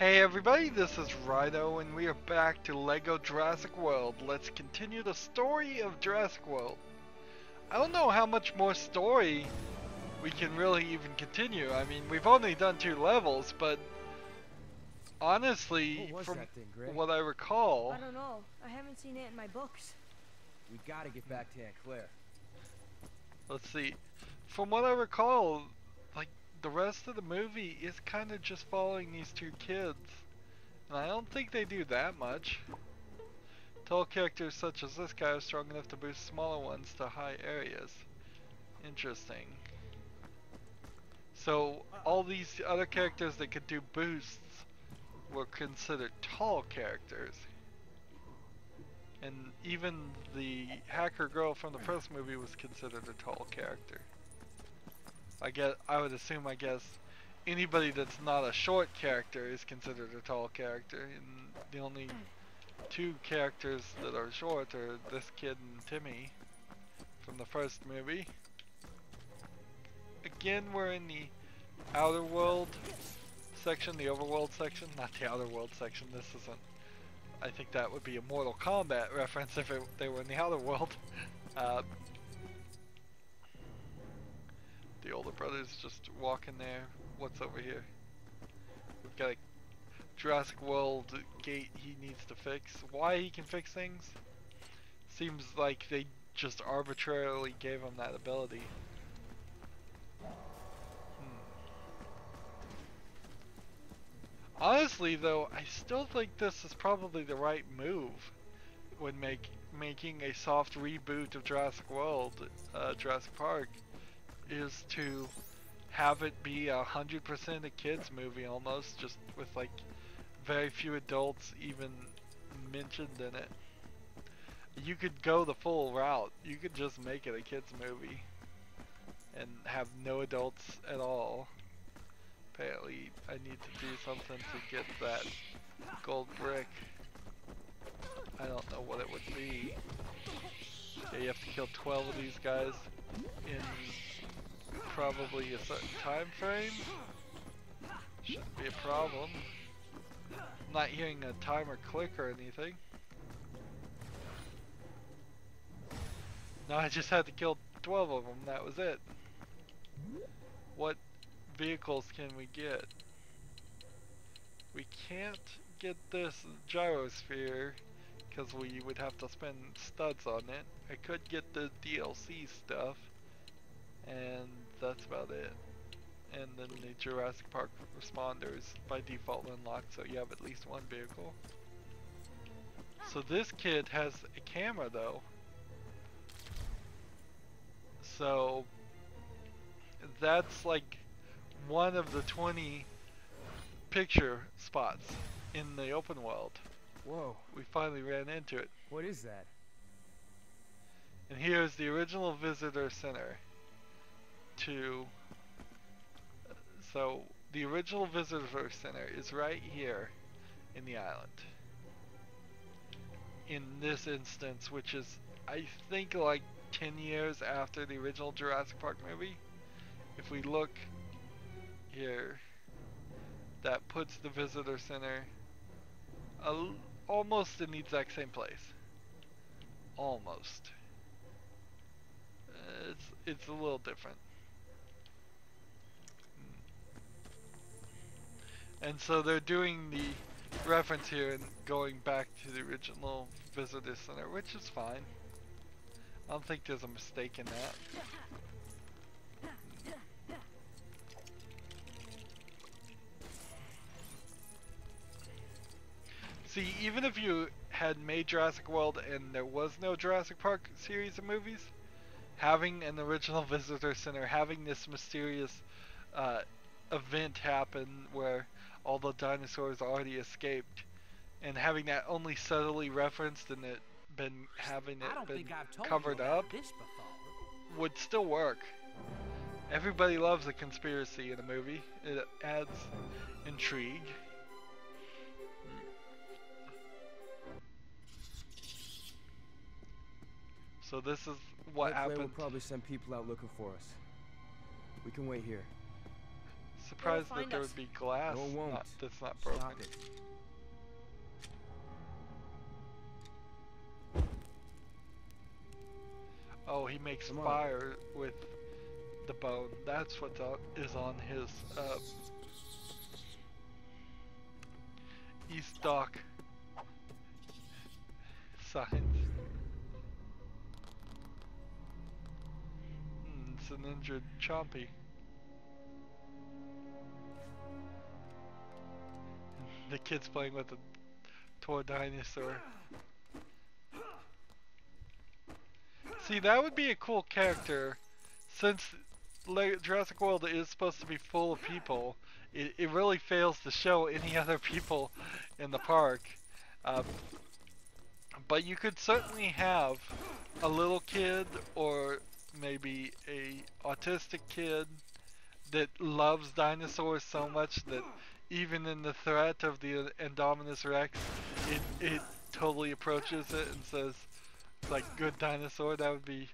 Hey everybody, this is Rydo and we are back to LEGO Jurassic World. Let's continue the story of Jurassic World. I don't know how much more story we can really even continue. I mean, we've only done 2 levels, but honestly, from that thing, Greg? what I recall... I don't know. I haven't seen it in my books. We gotta get back to Aunt Claire. Let's see. From what I recall, like, the rest of the movie is kind of just following these 2 kids. And I don't think they do that much. Tall characters such as this guy are strong enough to boost smaller ones to high areas. Interesting. So all these other characters that could do boosts were considered tall characters. And even the hacker girl from the first movie was considered a tall character. I would assume, anybody that's not a short character is considered a tall character. And the only 2 characters that are short are this kid and Timmy from the first movie. Again, we're in the outer world section, the overworld section, not the outer world section. This isn't. I think that would be a Mortal Kombat reference if they were in the outer world. The older brother's just walking there. What's over here? We've got a Jurassic World gate he needs to fix. Why he can fix things? Seems like they just arbitrarily gave him that ability. Honestly though, I still think this is probably the right move when making a soft reboot of Jurassic World, Jurassic Park, is to have it be 100% a kids movie almost, just with like very few adults even mentioned in it. You could go the full route. You could just make it a kids movie and have no adults at all. Apparently I need to do something to get that gold brick. I don't know what it would be. Yeah, you have to kill 12 of these guys in probably a certain time frame. Shouldn't be a problem. I'm not hearing a timer click or anything. No, I just had to kill 12 of them, that was it. What vehicles can we get? We can't get this gyrosphere because we would have to spend studs on it. I could get the DLC stuff, and that's about it. And then the Jurassic Park responders by default unlocked, so you have at least 1 vehicle. So this kid has a camera though. So that's like one of the 20 picture spots in the open world. Whoa. We finally ran into it. What is that? And here's the original visitor center. So the original visitor center is right here in the island. In this instance, which is I think like 10 years after the original Jurassic Park movie. If we look here, that puts the visitor center almost in the exact same place. Almost. It's a little different. And so they're doing the reference here and going back to the original visitor center, which is fine. I don't think there's a mistake in that. See, even if you had made Jurassic World and there was no Jurassic Park series of movies, having an original visitor center, having this mysterious event happen where all the dinosaurs already escaped, and having that only subtly referenced and it been covered up would still work. Everybody loves a conspiracy in a movie. It adds intrigue. So this is what happened. Will probably send people out looking for us. We can wait here. surprised that find there us. would be glass No, it won't. that's not broken. Stop it. Oh, he makes Come on. fire with the bone. That's what is on his East Dock signs. It's an injured Chompy. The kid's playing with a toy dinosaur. See, that would be a cool character, since Jurassic World is supposed to be full of people. It really fails to show any other people in the park. But you could certainly have a little kid or maybe a autistic kid that loves dinosaurs so much that even in the threat of the Indominus Rex, it totally approaches it and says, like, good dinosaur. That would be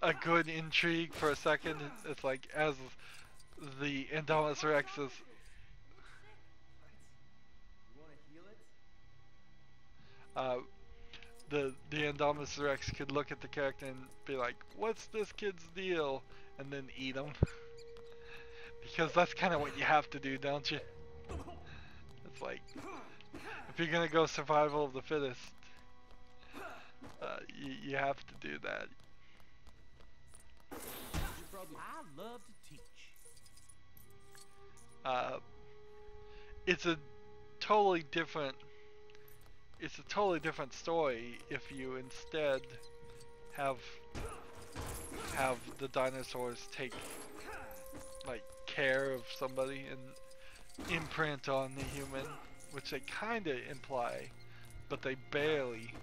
a good intrigue for a second. It's like, as the Indominus Rex is... You want to heal it? The Indominus Rex could look at the character and be like, what's this kid's deal? And then eat him. Because that's kind of what you have to do, don't you? It's like, if you're gonna go survival of the fittest, you have to do that. I love to teach. It's a totally different story if you instead have the dinosaurs take like care of somebody and imprint on the human, which they kind of imply, but they barely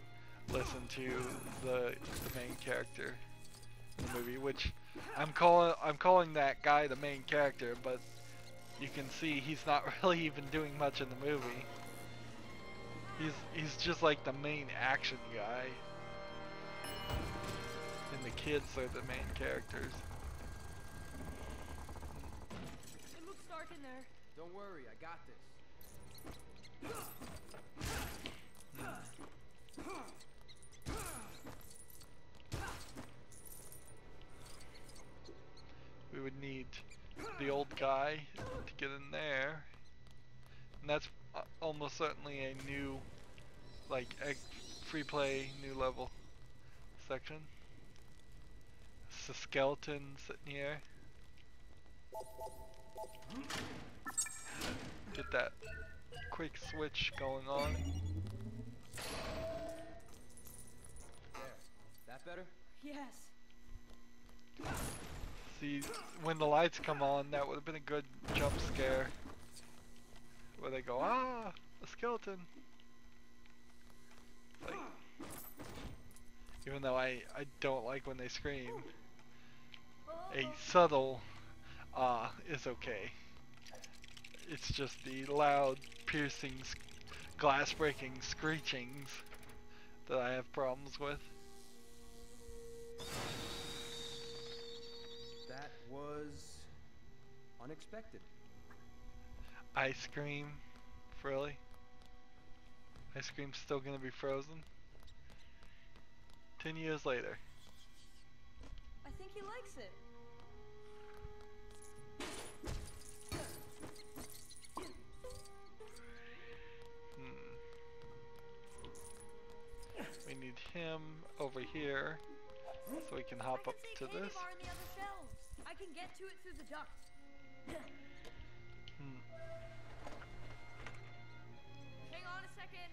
listen to the main character in the movie, which I'm calling that guy the main character, but you can see he's not really even doing much in the movie. He's just like the main action guy, and the kids are the main characters. It looks dark in there. Don't worry, I got this. We would need the old guy to get in there, and that's almost certainly a new, like, free play new level section. It's a skeleton sitting here. Get that quick switch going on. There. That better? Yes. See, when the lights come on, that would have been a good jump scare. Where they go, ah, a skeleton. Like, even though I don't like when they scream, a subtle is okay. It's just the loud, piercing, glass-breaking screechings that I have problems with. That was unexpected. Ice cream, really? Ice cream's still gonna be frozen? 10 years later. I think he likes it. We need him over here so we can hop up to I can see a this. candy bar in the other shelves. I can get to it through the duct. Hang on a second.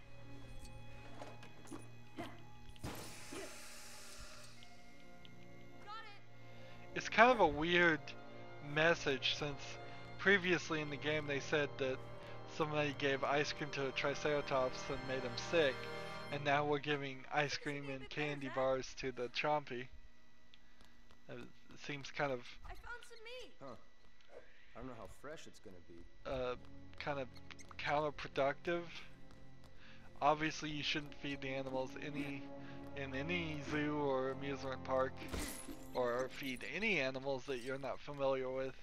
Got it. It's kind of a weird message, since previously in the game they said that somebody gave ice cream to a Triceratops and made him sick, and now we're giving ice cream and candy bars to the Chompy. It seems kind of I found some meat. Huh. I don't know how fresh it's gonna be. kind of counterproductive. Obviously you shouldn't feed the animals in any zoo or amusement park, or feed any animals that you're not familiar with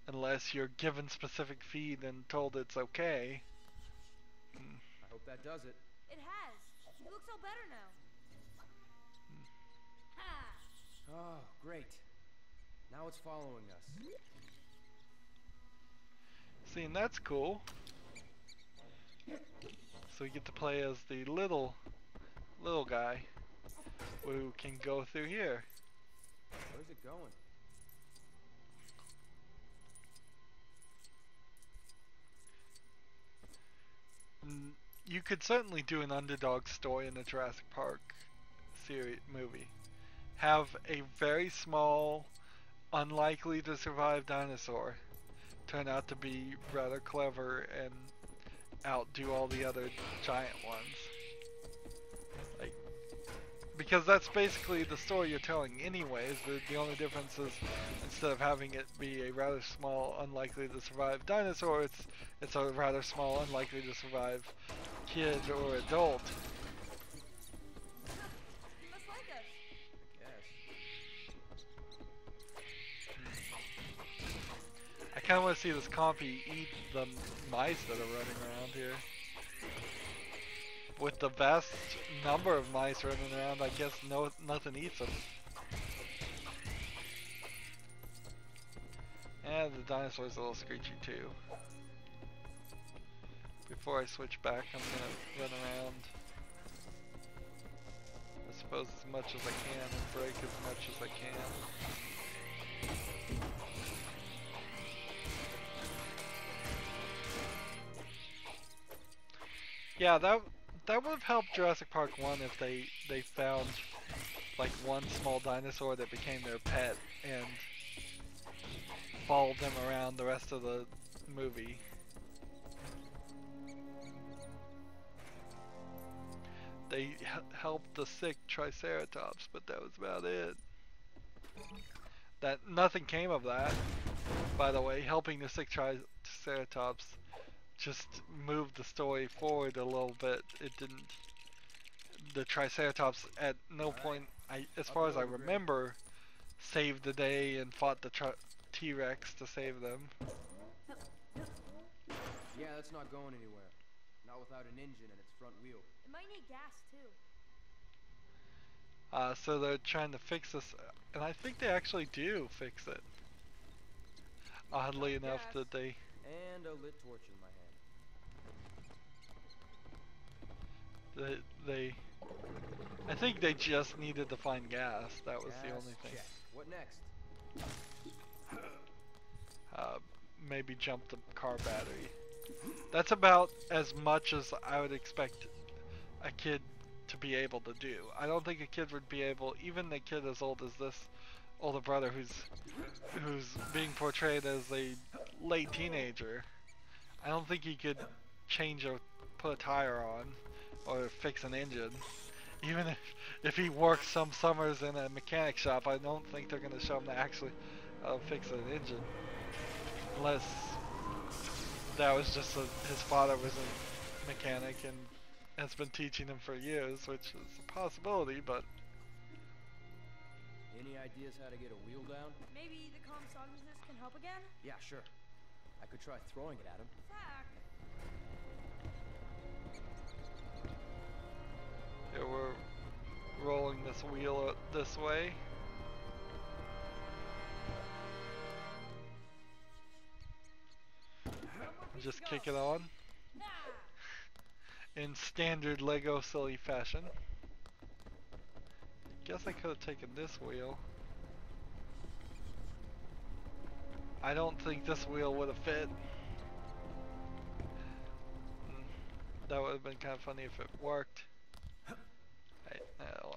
unless you're given specific feed and told it's okay. I hope that does it. It has. He looks all better now. Ha! Oh, great. Now it's following us. See, and that's cool. So we get to play as the little guy who can go through here. Where's it going? You could certainly do an underdog story in the Jurassic Park series movie. Have a very small, unlikely to survive dinosaur turn out to be rather clever and outdo all the other giant ones. Like, because that's basically the story you're telling anyways. The only difference is instead of having it be a rather small, unlikely to survive dinosaur, it's a rather small, unlikely to survive kid or adult. He must like us. Yes. I kind of want to see this Compy eat the mice that are running around here. With the vast number of mice running around, I guess nothing eats them. And the dinosaur's a little screechy too. Before I switch back, I'm gonna run around, I suppose, as much as I can and break as much as I can. Yeah, that would have helped Jurassic Park 1 if they found like one small dinosaur that became their pet and followed them around the rest of the movie. They helped the sick Triceratops, but that was about it. That nothing came of that, by the way. Helping the sick Triceratops just moved the story forward a little bit. It didn't. The Triceratops at no point, as far as I remember, saved the day and fought the T-Rex to save them. Yeah, that's not going anywhere. Not without an engine and its front wheel. It might need gas too. So they're trying to fix this, and I think they actually do fix it. Oddly enough, that they. And a lit torch in my hand. I think they just needed to find gas. That was the only thing. Check. What next? Maybe jump the car battery. That's about as much as I would expect a kid to be able to do. I don't think a kid would be able, even a kid as old as this older brother who's being portrayed as a late teenager, I don't think he could change or put a tire on or fix an engine. Even if he works some summers in a mechanic shop, I don't think they're going to show him to actually fix an engine. Unless that was just his father was a mechanic and has been teaching him for years, which is a possibility, but... Any ideas how to get a wheel down? Maybe the compsognosis can help again? Yeah, sure. I could try throwing it at him. Zack! Yeah, we're rolling this wheel this way. Just kick it on in standard Lego silly fashion. Guess I could have taken this wheel. I don't think this wheel would have fit. That would have been kind of funny if it worked.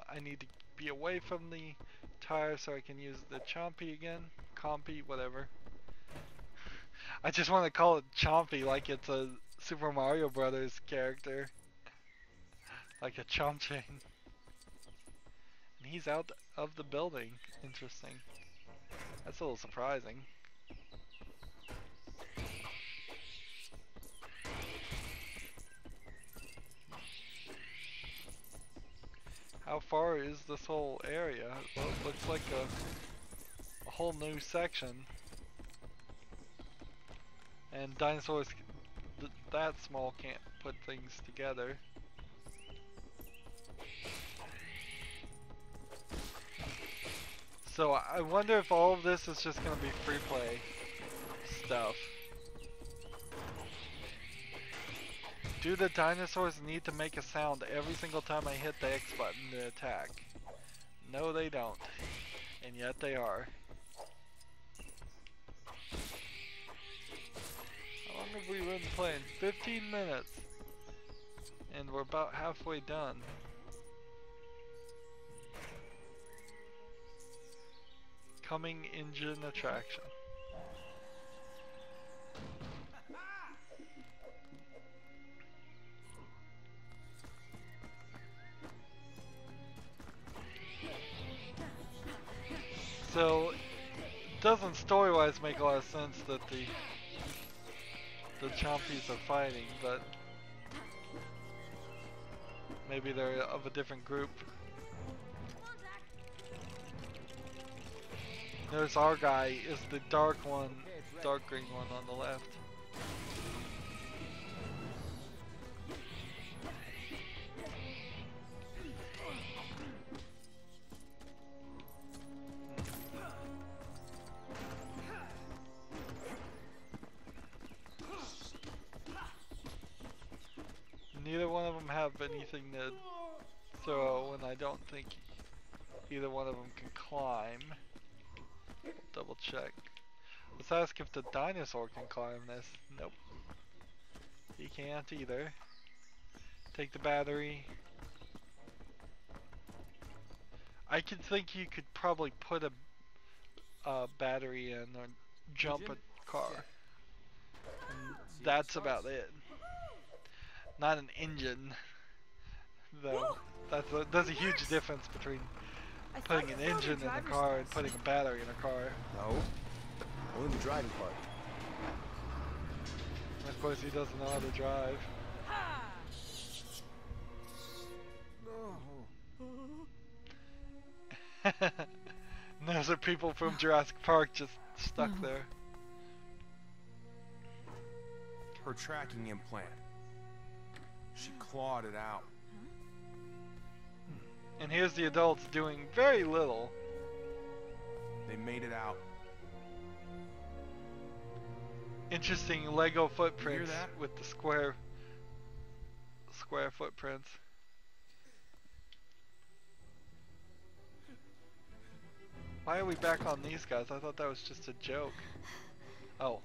I need to be away from the tire so I can use the Chompy again. Compy, whatever. I just want to call it Chompy like it's a Super Mario Brothers character. Like a Chomp Chain. And he's out of the building. Interesting. That's a little surprising. How far is this whole area? Well, it looks like a whole new section. And dinosaurs that small can't put things together. So I wonder if all of this is just going to be free play stuff. Do the dinosaurs need to make a sound every single time I hit the X button to attack? No, they don't. And yet they are. How long have we been playing? 15 minutes. And we're about halfway done. Coming engine attraction. So, it doesn't story-wise make a lot of sense that the Chompies are fighting, but maybe they're of a different group. There's our guy, is the dark one, dark green one on the left. Neither one of them have anything to throw, and I don't think either one of them can climb. Double check. Let's ask if the dinosaur can climb this. Nope. He can't either. Take the battery. I could think you could probably put a battery in or jump a car. And that's about it. Not an engine, though. There's a huge difference between putting an engine in a car and putting a battery in a car. No, only the driving part. Of course, he doesn't know how to drive. No. Those are people from Jurassic Park just stuck there. Her tracking implant. She clawed it out. And here's the adults doing very little. They made it out. Interesting Lego footprints You hear that? with the square footprints. Why are we back on these guys? I thought that was just a joke. Oh.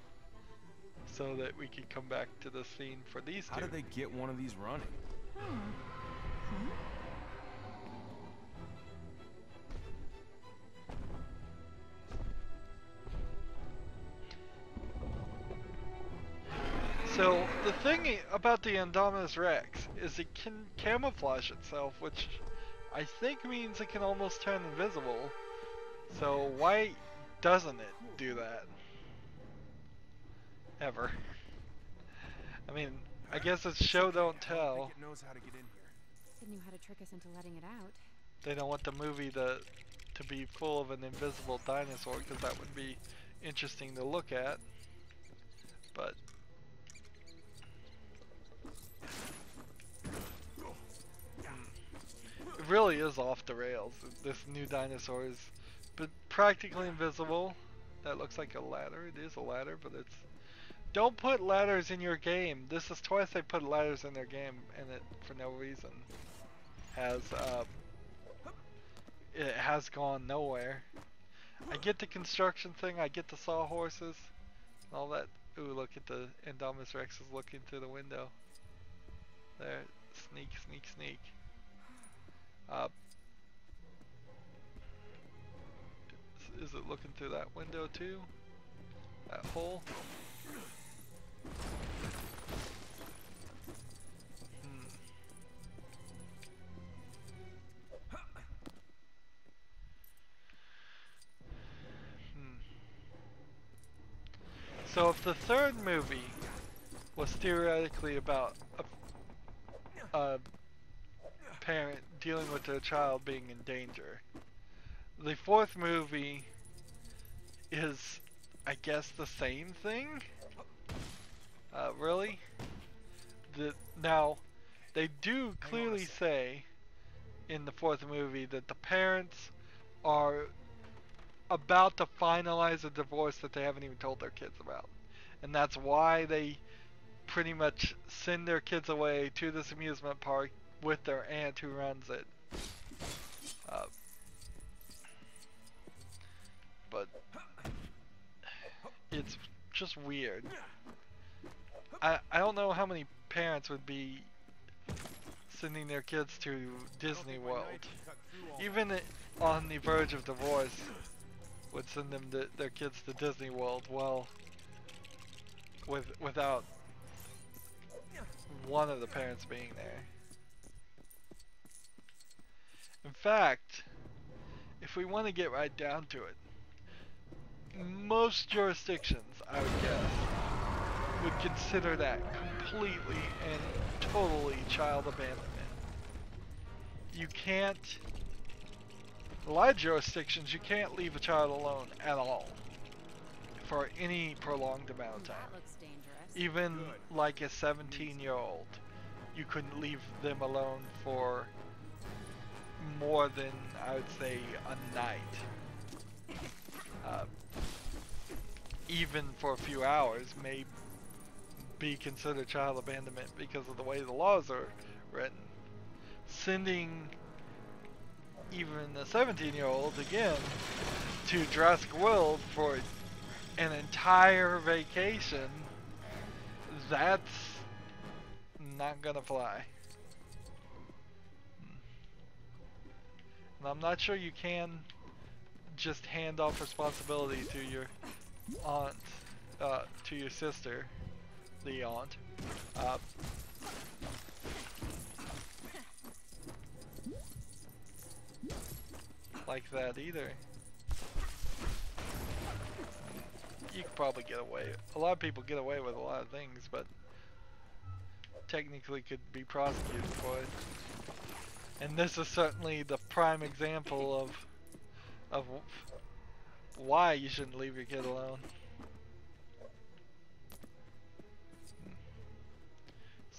So that we can come back to the scene for these two. How did they get one of these running? So the thing about the Indominus Rex is it can camouflage itself, which I think means it can almost turn invisible. So why doesn't it do that? Ever. I mean, I guess it's show don't tell. I don't think it knows how to get in here. It knew how to trick us into letting it out. They don't want the movie to be full of an invisible dinosaur, because that would be interesting to look at. But it really is off the rails. This new dinosaur is but practically invisible. That looks like a ladder. It is a ladder, but it's... Don't put ladders in your game. This is twice they put ladders in their game, and it, for no reason, it has gone nowhere. I get the construction thing. I get the sawhorses and all that. Ooh, look at the Indominus Rex is looking through the window. There, sneak, sneak, sneak. Is it looking through that window too? That hole? So if the third movie was theoretically about a parent dealing with their child being in danger, the fourth movie is, I guess, the same thing? Really? Now, they do clearly say in the fourth movie that the parents are about to finalize a divorce that they haven't even told their kids about. And that's why they pretty much send their kids away to this amusement park with their aunt who runs it. But it's just weird. I don't know how many parents would be sending their kids to Disney World. Even on the verge of divorce, would send them their kids to Disney World, well, without one of the parents being there. In fact, if we want to get right down to it, most jurisdictions, I would guess, would consider that completely and totally child abandonment. You can't, a lot of jurisdictions, you can't leave a child alone at all for any prolonged amount of time. That looks dangerous. Even like a 17-year-old, you couldn't leave them alone for more than, I would say, a night. Even for a few hours may be considered child abandonment because of the way the laws are written. Sending even a 17-year-old again to Jurassic World for an entire vacation, that's not gonna fly. And I'm not sure you can just hand off responsibility to your aunt, to your sister, the aunt. Like that either. You could probably get away. A lot of people get away with a lot of things, but technically could be prosecuted for it. And this is certainly the prime example of why you shouldn't leave your kid alone.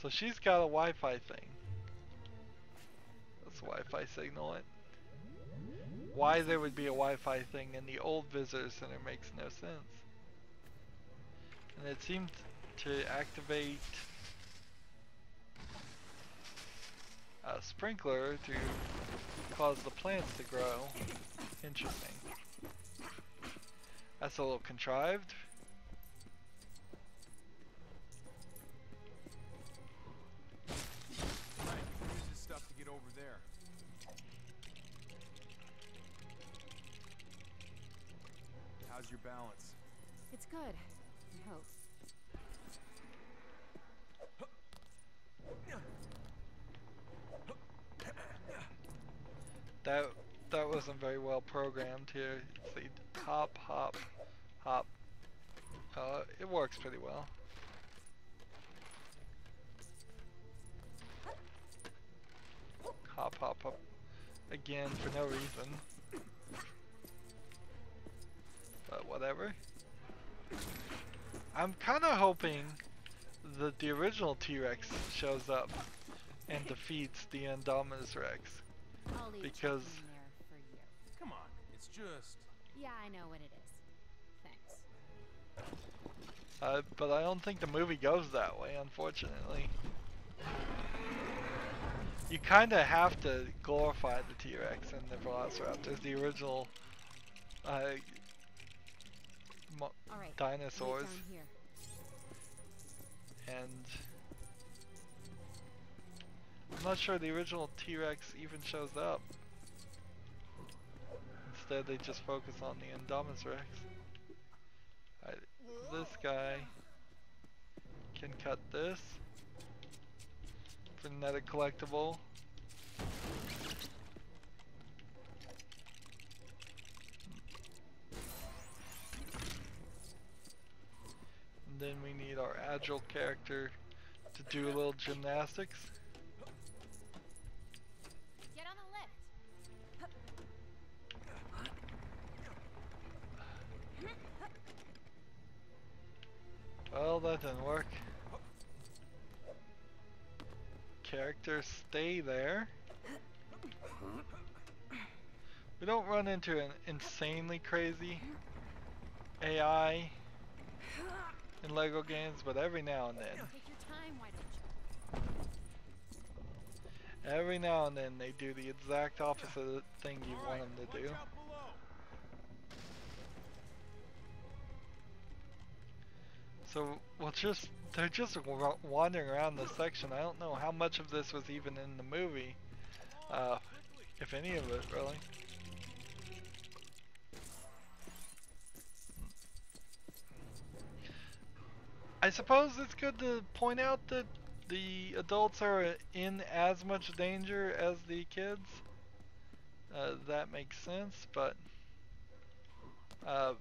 So she's got a Wi-Fi thing. Let's Wi-Fi signal it. Why there would be a Wi-Fi thing in the old visitor center makes no sense. And it seemed to activate a sprinkler to cause the plants to grow. Interesting. That's a little contrived. Right, use this stuff to get over there. How's your balance? It's good. I hope. That wasn't very well programmed here. See, hop, hop, hop. It works pretty well. Hop, hop, hop. Again, for no reason. But whatever. I'm kind of hoping that the original T-Rex shows up and defeats the Indominus Rex. I'll leave Because checking in there for you. Come on, it's just... Yeah, I know what it is. Thanks. but I don't think the movie goes that way, unfortunately. You kind of have to glorify the T-Rex and the Velociraptors, the original dinosaurs. Down here. And I'm not sure the original T-Rex even shows up. Instead, they just focus on the Indominus Rex. This guy can cut this. Frenetic collectible. And then we need our agile character to do a little gymnastics. Get on the lift. Well, that didn't work. characters stay there. We don't run into an insanely crazy AI in LEGO games, but every now and then. Take your time, why don't you? Every now and then they do the exact opposite of the thing you want them to do. So they're just wandering around this section. I don't know how much of this was even in the movie, if any of it really. I suppose it's good to point out that the adults are in as much danger as the kids. That makes sense, but the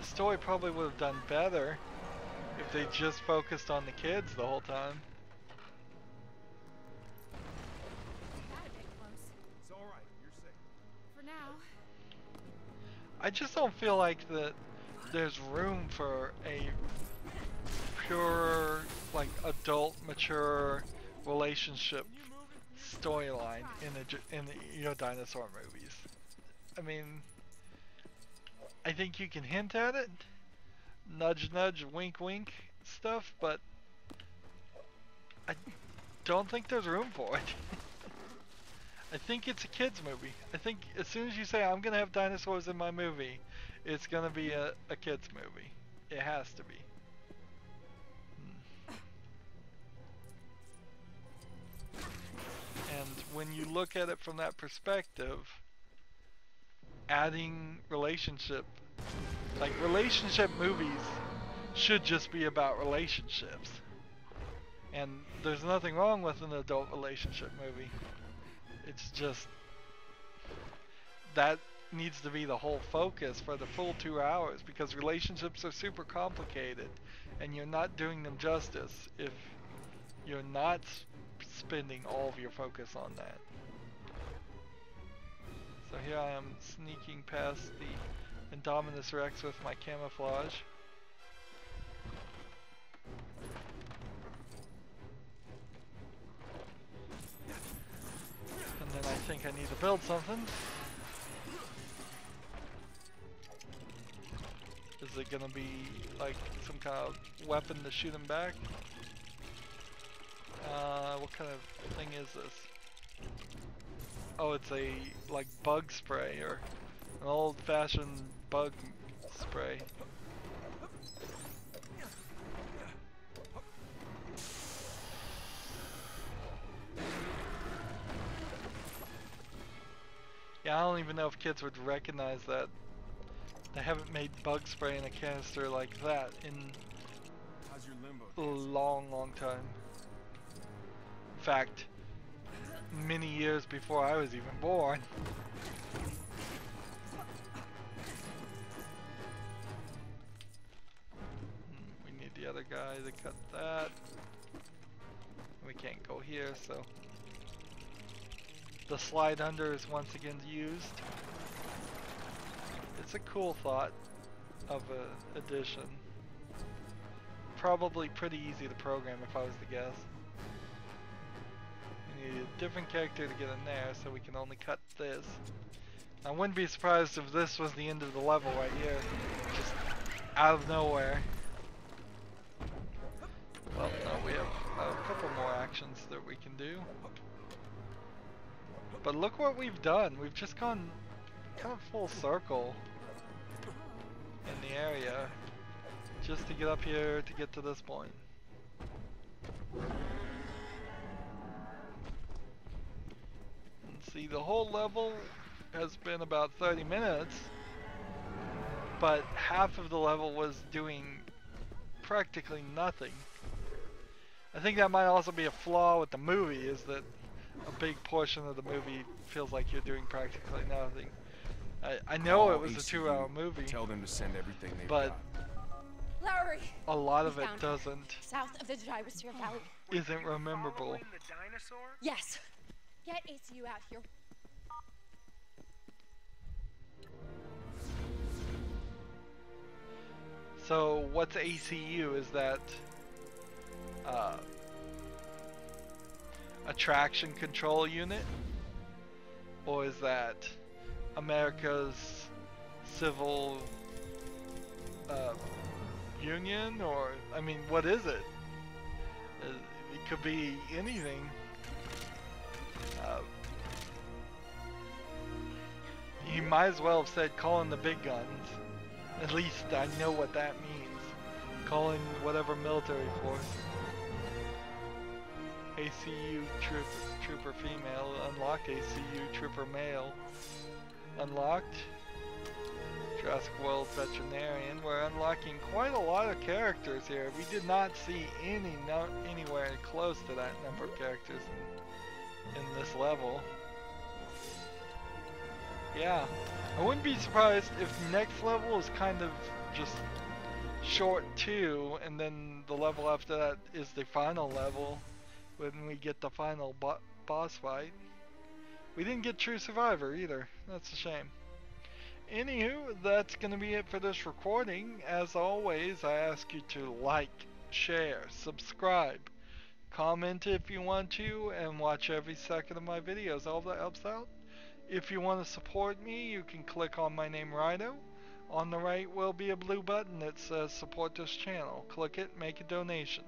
story probably would have done better if they just focused on the kids the whole time. Got a bit close. It's all right. You're safe. For now. I just don't feel like that there's room for a pure, like, adult, mature relationship storyline in the dinosaur movies. I mean, I think you can hint at it, nudge nudge, wink wink stuff, but I don't think there's room for it. I think it's a kids movie. I think as soon as you say I'm gonna have dinosaurs in my movie, it's gonna be a kids movie. It has to be. And when you look at it from that perspective, adding relationship, like relationship movies should just be about relationships. And there's nothing wrong with an adult relationship movie. It's just that needs to be the whole focus for the full 2 hours, because relationships are super complicated and you're not doing them justice if you're not spending all of your focus on that. So here I am sneaking past the Indominus Rex with my camouflage. And then I think I need to build something. Is it gonna be like some kind of weapon to shoot him back? What kind of thing is this? Oh, it's a like bug spray, or an old-fashioned bug spray. Yeah, I don't even know if kids would recognize that. They haven't made bug spray in a canister like that in a long time. In fact, many years before I was even born. We need the other guy to cut that. We can't go here, so the slide under is once again used. It's a cool thought of an addition. Probably pretty easy to program if I was to guess. We need a different character to get in there, so we can only cut this. I wouldn't be surprised if this was the end of the level right here, just out of nowhere. Well, no, we have a couple more actions that we can do. But look what we've done. We've just gone kind of full circle in the area just to get up here to get to this point. And see, the whole level has been about 30 minutes, but half of the level was doing practically nothing. I think that might also be a flaw with the movie, is that a big portion of the movie feels like you're doing practically nothing. I know it was a 2-hour movie. Tell them to send everything they've but got. Lowry! A lot of it doesn't. South of the Gyrosphere Valley. Isn't rememberable. Yes. Get ACU out here. So what's ACU? Is that a traction control unit? Or is that America's civil union? Or, I mean, what is it? It could be anything. You might as well have said calling the big guns. At least I know what that means. Calling whatever military force. ACU trooper female. Unlocked ACU trooper male. Unlocked. Jurassic World veterinarian. We're unlocking quite a lot of characters here. We did not see anywhere close to that number of characters in this level. Yeah, I wouldn't be surprised if next level is kind of just short too, and then the level after that is the final level when we get the final boss fight. We didn't get True Survivor either. That's a shame. Anywho, that's going to be it for this recording. As always, I ask you to like, share, subscribe, comment if you want to, and watch every second of my videos. All that helps out. If you want to support me, you can click on my name, Rydo. On the right will be a blue button that says support this channel. Click it, make a donation.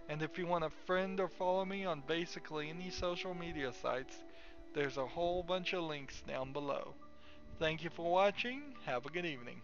And if you want to friend or follow me on basically any social media sites, there's a whole bunch of links down below. Thank you for watching. Have a good evening.